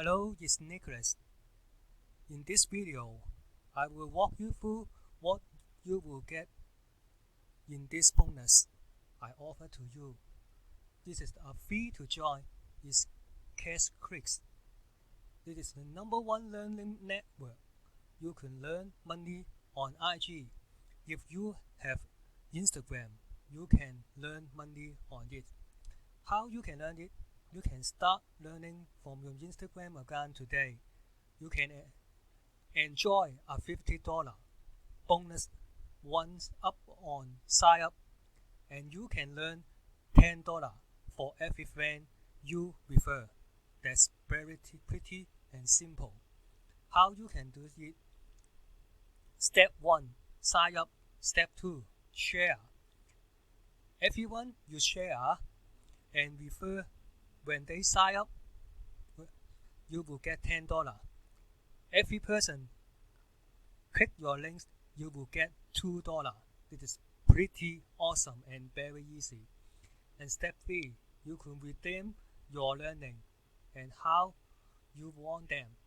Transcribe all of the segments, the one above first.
Hello, it's Nicholas. In this video, I will walk you through what you will get in this bonus I offer to you. This is a free to join. It's Cash Clicks. This is the #1 learning network. You can learn money on IG. If you have Instagram, you can learn money on it. How you can learn it? You can start learning from your Instagram account today. You can enjoy a $50 bonus once up on sign up, and you can learn $10 for every friend you refer. That's very pretty and simple. How you can do it? Step 1, sign up. Step 2, share. Everyone you share and refer, when they sign up, you will get $10. Every person click your links, you will get $2. This is pretty awesome and very easy. And step 3, you can redeem your learning and how you want them.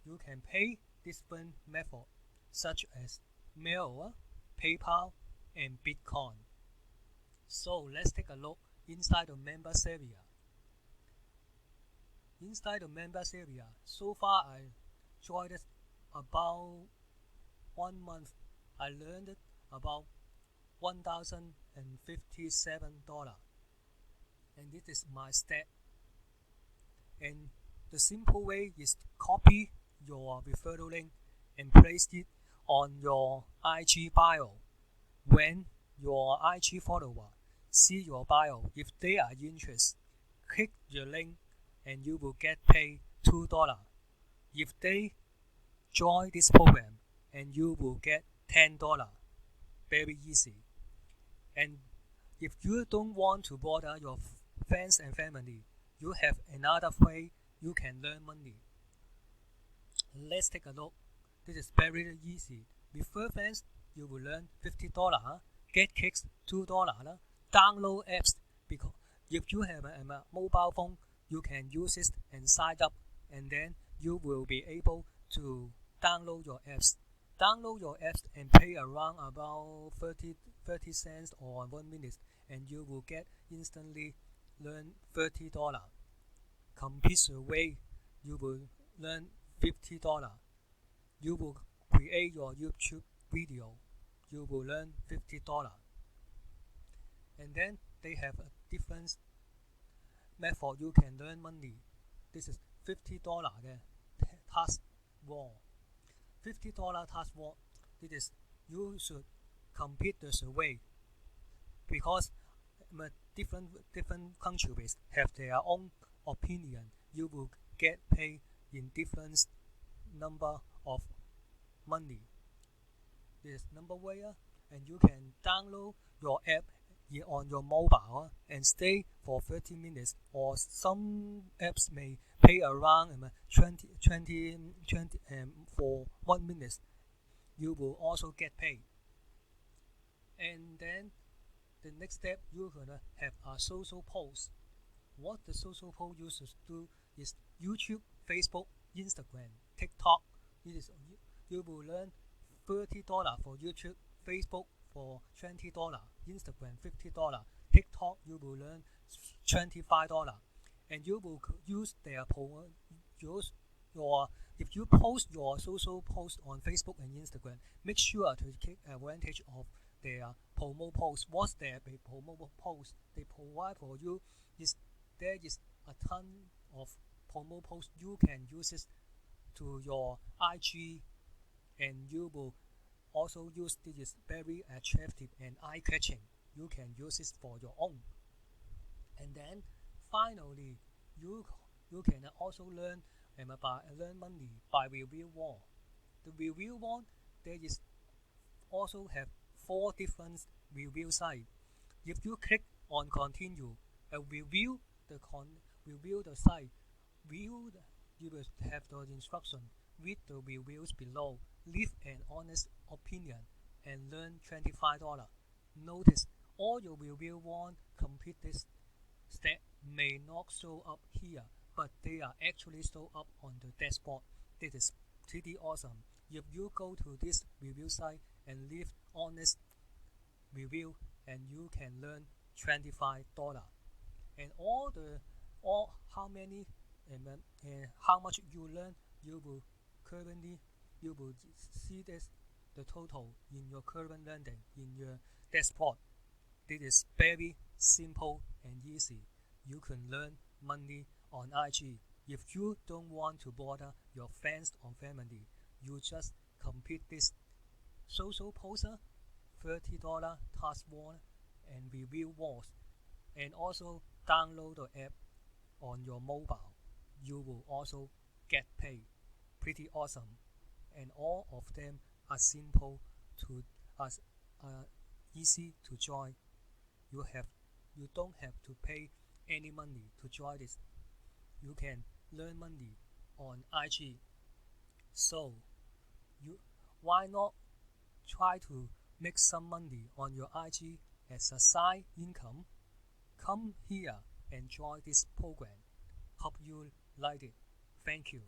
You can pay different methods such as mail, PayPal, and Bitcoin. So let's take a look inside the members area. Inside the members area, so far I joined it about 1 month. I learned about $1,057, and this is my stat. And the simple way is to copy your referral link and place it on your IG bio. When your IG follower see your bio, if they are interested, click the link and you will get paid $2. If they join this program, and you will get $10. Very easy. And if you don't want to bother your friends and family, you have another way you can learn money. Let's take a look. This is very easy. Refer friends, you will learn $50. Get kicks $2. Download apps, because if you have a mobile phone, you can use it and sign up, and then you will be able to download your apps. Download your apps and pay around about 30 cents or 1 minute, and you will get instantly learn $30. Complete survey, you will learn $50. You will create your YouTube video, you will learn $50. And then they have a different method you can learn money. This is $50 task wall. $50 task wall. This is you should complete the survey, because different countries have their own opinion. You will get paid in different number of money. This is number where, and you can download your app on your mobile and stay for 30 minutes, or some apps may pay around 20 for 1 minute. You will also get paid. And then the next step, you're gonna have a social post. What the social post you should do is YouTube, Facebook, Instagram, TikTok. You will learn $30 for YouTube, Facebook for $20, Instagram $50, TikTok you will learn $25, and you will use their if you post your social post on Facebook and Instagram, make sure to take advantage of their promo post. What's their promo post they provide for you? There is a ton of promo posts. You can use it to your IG, and you will also use this is very attractive and eye-catching. You can use it for your own. And then finally, you can also learn money by review wall. The review wall, there is also have 4 different review sites. If you click on continue and review the site, you will have the instruction. Read the reviews below, leave an honest opinion, and learn $25. Notice all your review won't complete this step may not show up here, but they are actually stored up on the dashboard. This is pretty awesome. If you go to this review site and leave honest review, and you can learn $25, and all how many and how much you learn, you will see this the total in your current learning in your dashboard. This is very simple and easy. You can learn money on IG. If you don't want to bother your friends or family, you just complete this social poster, $30 task one, and review walls, and also download the app on your mobile. You will also get paid. Pretty awesome. And all of them are simple to as easy to join. You don't have to pay any money to join this. You can learn money on IG. So you why not try to make some money on your IG as a side income? Come here and join this program. Hope you like it. Thank you.